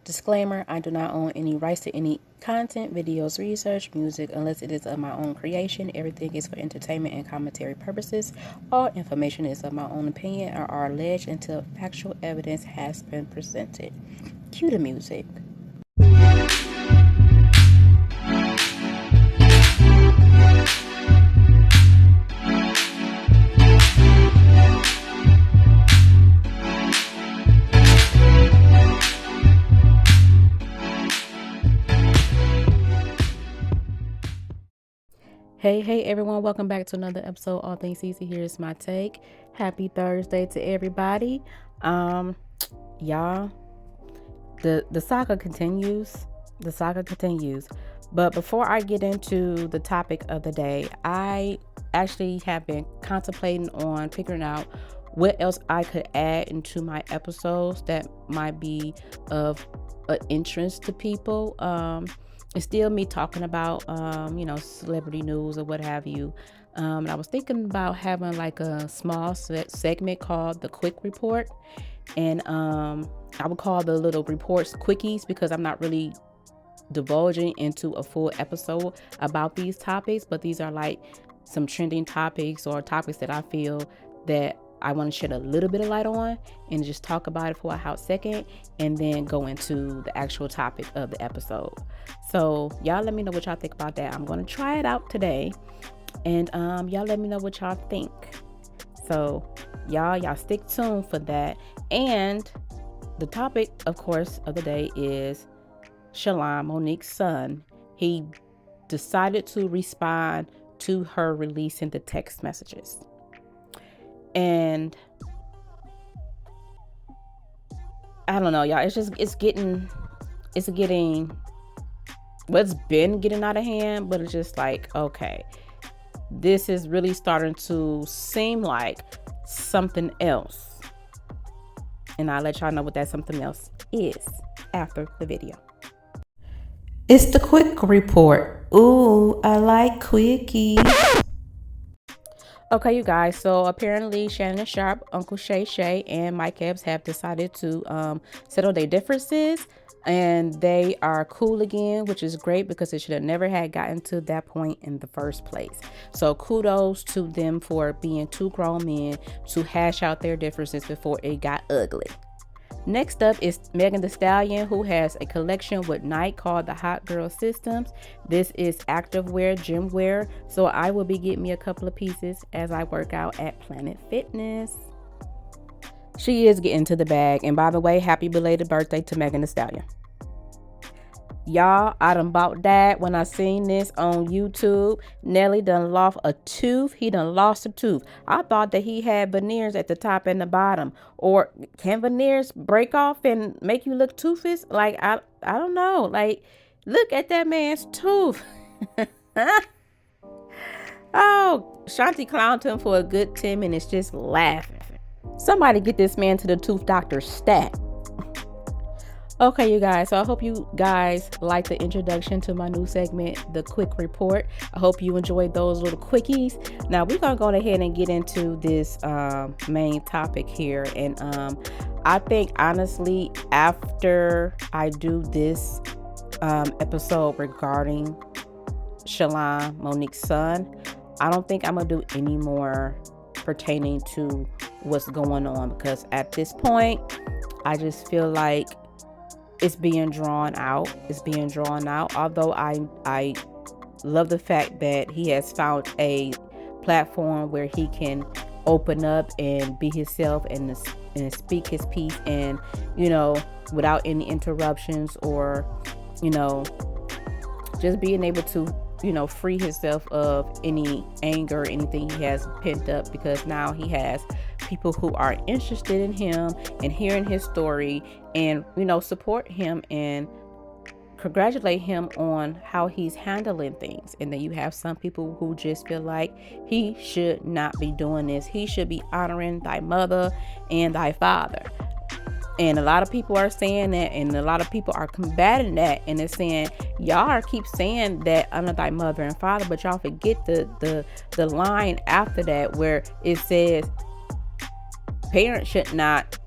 Disclaimer, I do not own any rights to any content, videos, research, music, unless it is of my own creation. Everything is for entertainment and commentary purposes. All information is of my own opinion or are alleged until factual evidence has been presented. Cue the music. Hey everyone, welcome back to another episode. All Things Easy. Here's my take. Happy Thursday to everybody. Y'all, the saga continues. The saga continues. But before I get into the topic of the day, I actually have been contemplating on figuring out what else I could add into my episodes that might be of interest to people. It's still me talking about, celebrity news or what have you. And I was thinking about having like a small segment called the Quick Report. And I would call the little reports quickies because I'm not really divulging into a full episode about these topics. But these are like some trending topics or topics that I feel that I want to shed a little bit of light on and just talk about it for a hot second and then go into the actual topic of the episode. So y'all let me know what y'all think about that. I'm going to try it out today and y'all let me know what y'all think. So y'all stick tuned for that. And the topic, of course, of the day is Shalin, Monique's son. He decided to respond to her releasing the text messages. And I don't know, y'all. It's getting what's been getting out of hand, but it's just like, okay, this is really starting to seem like something else. And I'll let y'all know what that something else is after the video. It's the Quick Report. Ooh, I like quickies. Okay, you guys, so apparently Shannon Sharp, Uncle Shay, and Mike Epps have decided to settle their differences, and they are cool again, which is great because it should have never had gotten to that point in the first place. So kudos to them for being two grown men to hash out their differences before it got ugly. Next up is Megan Thee Stallion, who has a collection with Nike called the Hot Girl Systems. This is activewear, gym wear, so I will be getting me a couple of pieces as I work out at Planet Fitness. She is getting to the bag, and by the way, happy belated birthday to Megan Thee Stallion. Y'all, I done bought that when I seen this on YouTube. Nelly done lost a tooth. He done lost a tooth. I thought that he had veneers at the top and the bottom. Or can veneers break off and make you look toothless? Like, I don't know. Like, look at that man's tooth. Oh, Shanti clowned him for a good 10 minutes just laughing. Somebody get this man to the tooth doctor stat. Okay, you guys, so I hope you guys like the introduction to my new segment, The Quick Report. I hope you enjoyed those little quickies. Now, we're going to go ahead and get into this main topic here. And I think, honestly, after I do this episode regarding Shalin, Monique's son, I don't think I'm going to do any more pertaining to what's going on. Because at this point, I just feel like it's being drawn out. Although I love the fact that he has found a platform where he can open up and be himself and speak his piece, and without any interruptions, or just being able to free himself of any anger or anything he has pent up, because now he has people who are interested in him and hearing his story and support him and congratulate him on how he's handling things. And then you have some people who just feel like he should not be doing this. He should be honoring thy mother and thy father. And a lot of people are saying that, and a lot of people are combating that, and they're saying, y'all keep saying that honor thy mother and father, but y'all forget the line after that where it says parents should not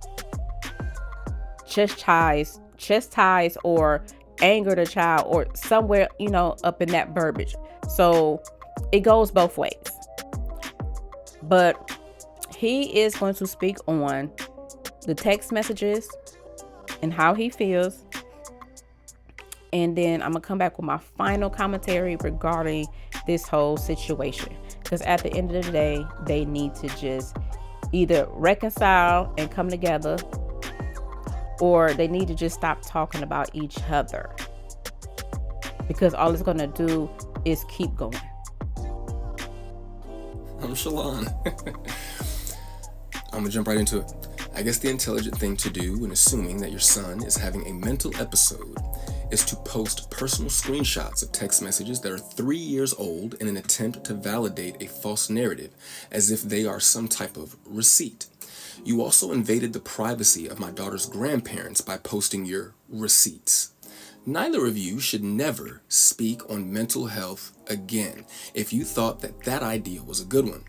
chastise chastise or anger the child, or somewhere, up in that verbiage. So it goes both ways. But he is going to speak on the text messages and how he feels. And then I'm going to come back with my final commentary regarding this whole situation. Because at the end of the day, they need to just either reconcile and come together, or they need to just stop talking about each other. Because all it's going to do is keep going. I'm Shalin. I'm going to jump right into it. I guess the intelligent thing to do when assuming that your son is having a mental episode is to post personal screenshots of text messages that are 3 years old in an attempt to validate a false narrative, as if they are some type of receipt. You also invaded the privacy of my daughter's grandparents by posting your receipts. Neither of you should never speak on mental health again if you thought that that idea was a good one.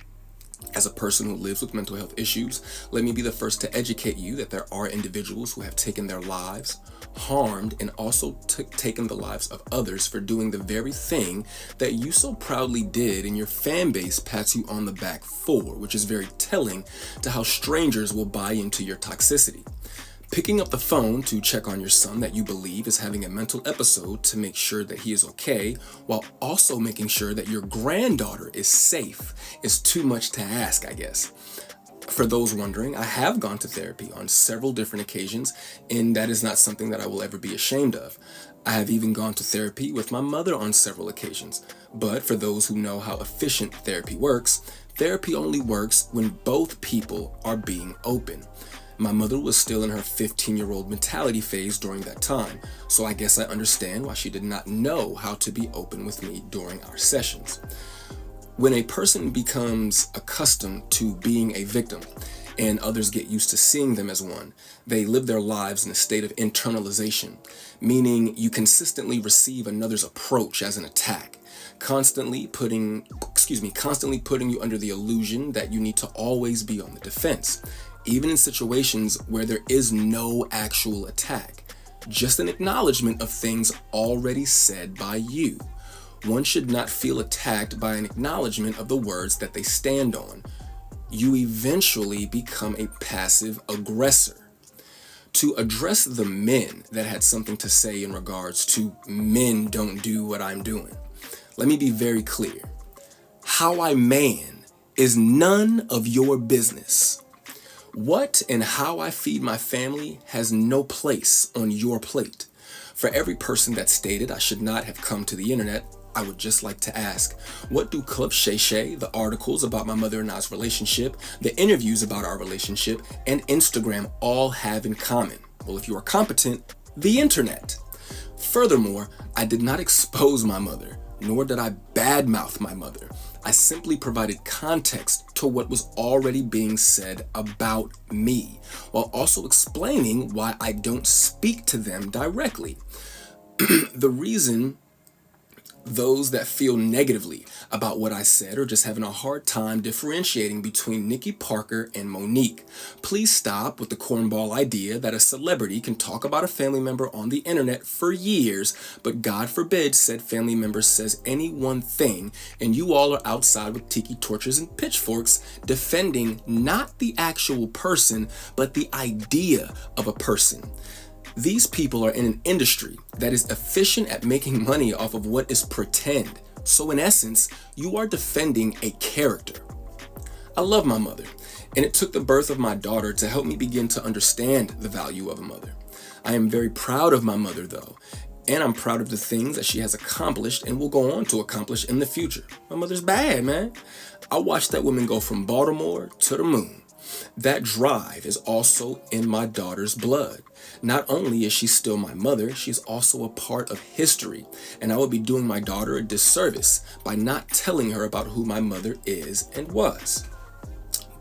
As a person who lives with mental health issues, let me be the first to educate you that there are individuals who have taken their lives, harmed, and also taken the lives of others for doing the very thing that you so proudly did and your fan base pats you on the back for, which is very telling to how strangers will buy into your toxicity. Picking up the phone to check on your son that you believe is having a mental episode to make sure that he is okay, while also making sure that your granddaughter is safe, is too much to ask, I guess. For those wondering, I have gone to therapy on several different occasions, and that is not something that I will ever be ashamed of. I have even gone to therapy with my mother on several occasions. But for those who know how efficient therapy only works when both people are being open. My mother was still in her 15-year-old mentality phase during that time, so I guess I understand why she did not know how to be open with me during our sessions. When a person becomes accustomed to being a victim and others get used to seeing them as one, they live their lives in a state of internalization, meaning you consistently receive another's approach as an attack, constantly putting you under the illusion that you need to always be on the defense. Even in situations where there is no actual attack, just an acknowledgement of things already said by you. One should not feel attacked by an acknowledgement of the words that they stand on. You eventually become a passive aggressor. To address the men that had something to say in regards to men don't do what I'm doing, let me be very clear. How I man is none of your business. What and how I feed my family has no place on your plate. For every person that stated I should not have come to the internet, I would just like to ask, what do Club Shay Shay, the articles about my mother and I's relationship, the interviews about our relationship, and Instagram all have in common? Well, if you are competent, the internet. Furthermore, I did not expose my mother, nor did I badmouth my mother. I simply provided context to what was already being said about me, while also explaining why I don't speak to them directly. The reason those that feel negatively about what I said are just having a hard time differentiating between Nikki Parker and Monique. Please stop with the cornball idea that a celebrity can talk about a family member on the internet for years, but God forbid said family member says any one thing, and you all are outside with tiki torches and pitchforks defending not the actual person, but the idea of a person. These people are in an industry that is efficient at making money off of what is pretend. So in essence, you are defending a character. I love my mother, and it took the birth of my daughter to help me begin to understand the value of a mother. I am very proud of my mother though, and I'm proud of the things that she has accomplished and will go on to accomplish in the future. My mother's bad, man. I watched that woman go from Baltimore to the moon. That drive is also in my daughter's blood. Not only is she still my mother, she's also a part of history, and I would be doing my daughter a disservice by not telling her about who my mother is and was.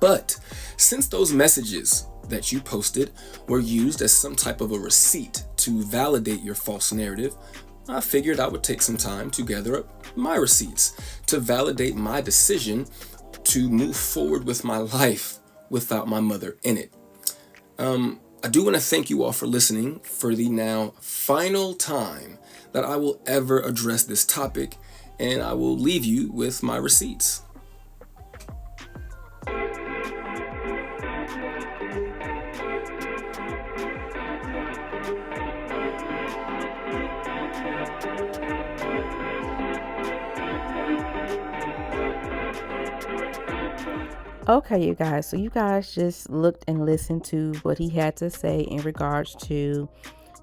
But since those messages that you posted were used as some type of a receipt to validate your false narrative, I figured I would take some time to gather up my receipts to validate my decision to move forward with my life without my mother in it. I do want to thank you all for listening for the now final time that I will ever address this topic, and I will leave you with my receipts. Okay, you guys. So you guys just looked and listened to what he had to say in regards to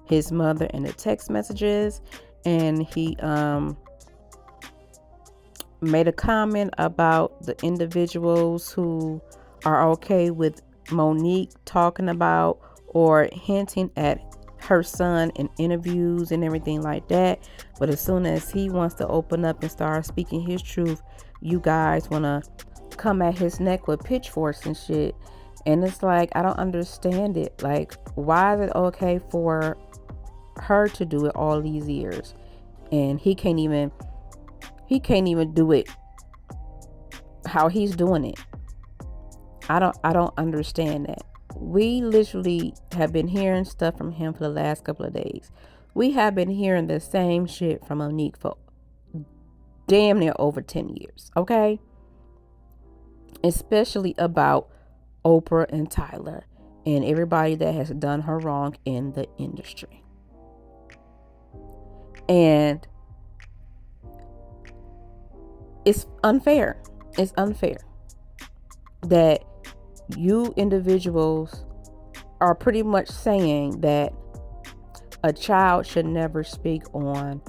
his mother and the text messages, and he made a comment about the individuals who are okay with Monique talking about or hinting at her son in interviews and everything like that. But as soon as he wants to open up and start speaking his truth, you guys want to come at his neck with pitchforks and shit. And it's like, I don't understand it. Like, why is it okay for her to do it all these years and he can't even do it how he's doing it? I don't understand that. We literally have been hearing stuff from him for the last couple of days. We have been hearing the same shit from Monique for damn near over 10 years, okay? Especially about Oprah and Tyler and everybody that has done her wrong in the industry. And it's unfair. It's unfair that you individuals are pretty much saying that a child should never speak on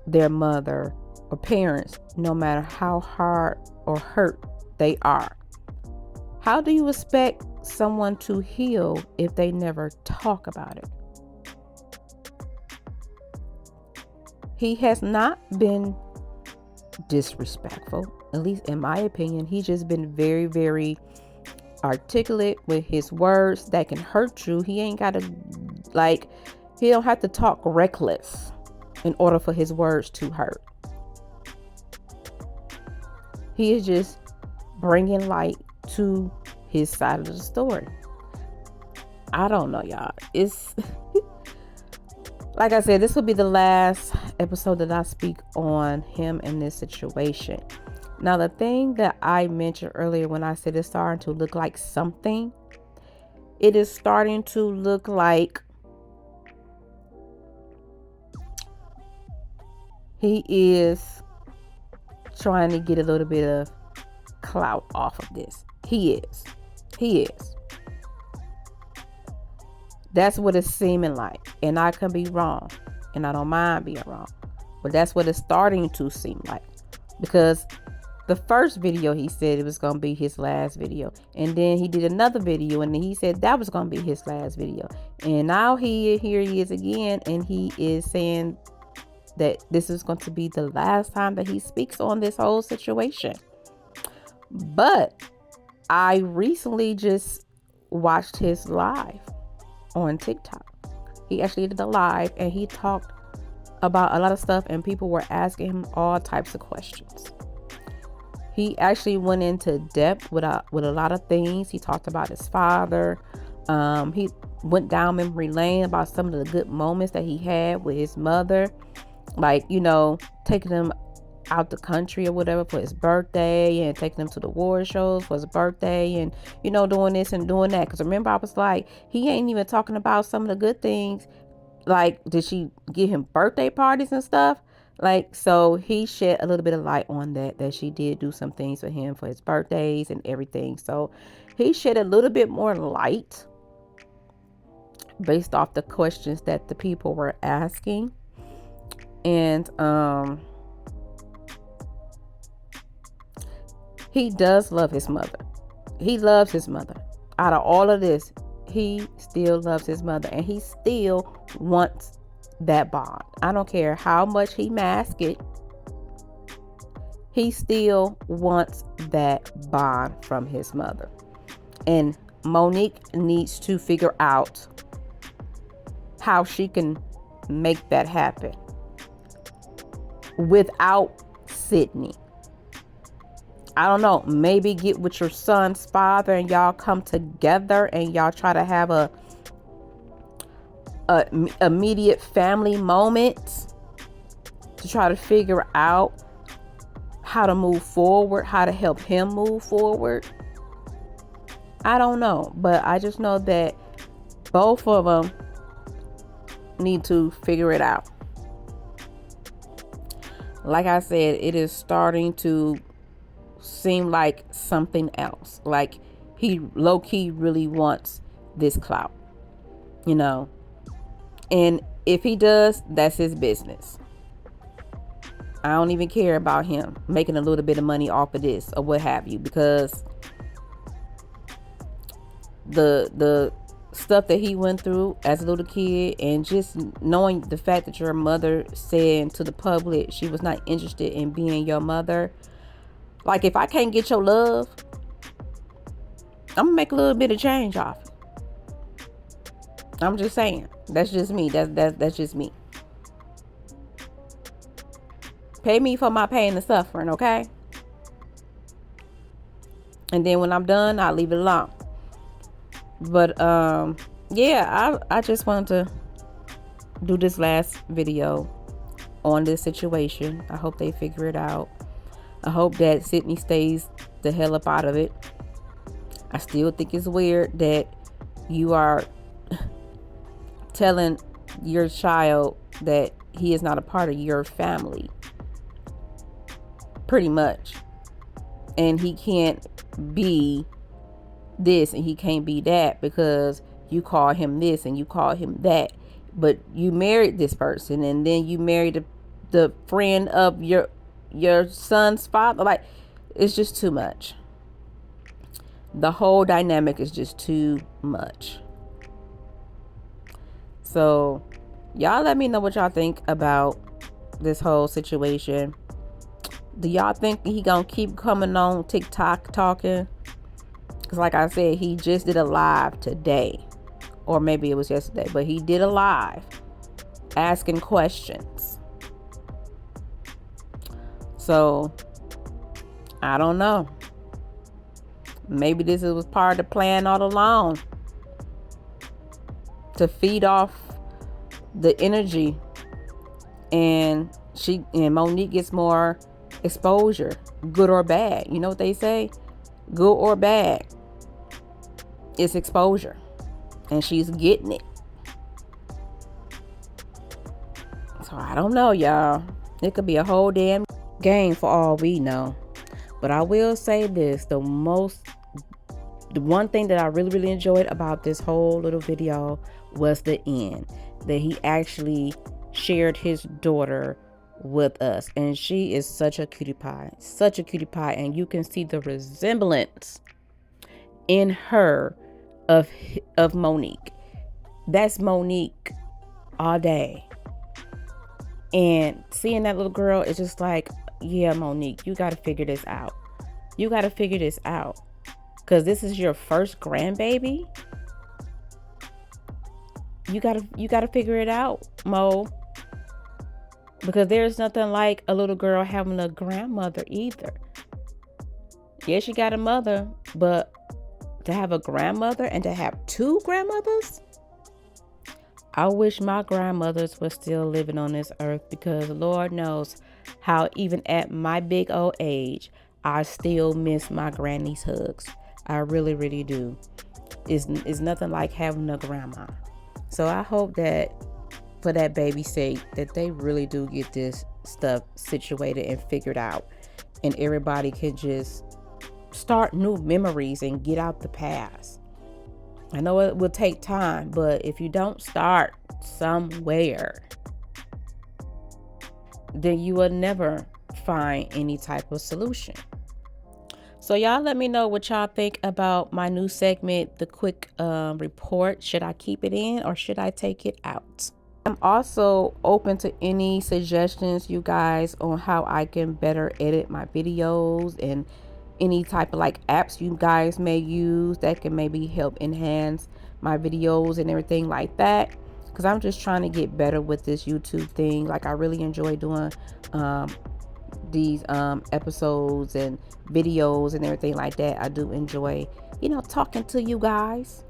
their mother or parents, no matter how hard or hurt they are. How do you expect someone to heal if they never talk about it? He has not been disrespectful, at least in my opinion. He's just been very, very articulate with his words that can hurt you. He ain't gotta, like, he don't have to talk reckless in order for his words to hurt. He is just bringing light to his side of the story. I don't know, y'all. It's like I said, this will be the last episode that I speak on him in this situation. Now, the thing that I mentioned earlier when I said it's starting to look like something, it is starting to look like he is trying to get a little bit of clout off of this. He is. That's what it's seeming like. And I can be wrong. And I don't mind being wrong. But that's what it's starting to seem like. Because the first video, he said it was going to be his last video. And then he did another video. And then he said that was going to be his last video. And now here he is again. And he is saying that this is going to be the last time that he speaks on this whole situation. But I recently just watched his live on TikTok. He actually did a live and he talked about a lot of stuff and people were asking him all types of questions. He actually went into depth with a lot of things. He talked about his father. He went down memory lane about some of the good moments that he had with his mother. Like, you know, taking him out the country or whatever for his birthday and taking him to the award shows for his birthday and, you know, doing this and doing that. Because remember, I was like, he ain't even talking about some of the good things. Like, did she give him birthday parties and stuff? Like, so he shed a little bit of light on that she did do some things for him for his birthdays and everything. So he shed a little bit more light based off the questions that the people were asking. And he does love his mother. He loves his mother. Out of all of this, he still loves his mother and he still wants that bond. I don't care how much he masks it. He still wants that bond from his mother. And Monique needs to figure out how she can make that happen without Sydney. I don't know, maybe get with your son's father and y'all come together and y'all try to have a immediate family moments to try to figure out how to move forward, how to help him move forward. I don't know, but I just know that both of them need to figure it out. Like I said, it is starting to seem like something else. Like he low-key really wants this clout, you know. And if he does, that's his business. I don't even care about him making a little bit of money off of this or what have you, because the stuff that he went through as a little kid, and just knowing the fact that your mother said to the public she was not interested in being your mother. Like, if I can't get your love, I'm gonna make a little bit of change off it. I'm just saying. That's just me. That's just me. Pay me for my pain and suffering, okay? And then when I'm done, I'll leave it alone. But yeah, I just wanted to do this last video on this situation. I hope they figure it out. I hope that Sydney stays the hell up out of it. I still think it's weird that you are telling your child that he is not a part of your family, pretty much, and he can't be this and he can't be that because you call him this and you call him that. But you married this person, and then you married the friend of your son's father. Like, it's just too much. The whole dynamic is just too much. So y'all let me know what y'all think about this whole situation. Do y'all think he gonna keep coming on TikTok talking? Because like I said, he just did a live today, or maybe it was yesterday, but he did a live asking questions. So I don't know. Maybe this was part of the plan all along, to feed off the energy, and Monique gets more exposure, good or bad. You know what they say? Good or bad, it's exposure, and she's getting it. So I don't know, y'all. It could be a whole damn game for all we know. But I will say this, the one thing that I really, really enjoyed about this whole little video was the end, that he actually shared his daughter with us, and she is such a cutie pie, and you can see the resemblance in her of Monique. That's Monique all day. And seeing that little girl is just like, yeah, Monique, you got to figure this out. You got to figure this out, because this is your first grandbaby. You gotta figure it out, Mo. Because there's nothing like a little girl having a grandmother either. Yeah, she got a mother, but to have a grandmother and to have two grandmothers, I wish my grandmothers were still living on this earth, because Lord knows how even at my big old age, I still miss my granny's hugs. I really, really do. It's nothing like having a grandma. So I hope that for that baby's sake, that they really do get this stuff situated and figured out, and everybody can just start new memories and get out the past. I know it will take time, but if you don't start somewhere, then you will never find any type of solution. So y'all let me know what y'all think about my new segment, the quick report. Should I keep it in or should I take it out? I'm also open to any suggestions, you guys, on how I can better edit my videos, and any type of like apps you guys may use that can maybe help enhance my videos and everything like that. Because I'm just trying to get better with this YouTube thing. Like, I really enjoy doing these episodes and videos and everything like that. I do enjoy, talking to you guys.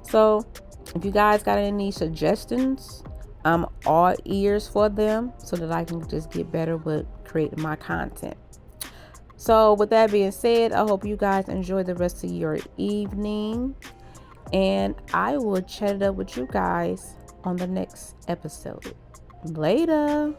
So If you guys got any suggestions, I'm all ears for them so that I can just get better with creating my content. So with that being said, I hope you guys enjoy the rest of your evening, and I will chat it up with you guys on the next episode. Later.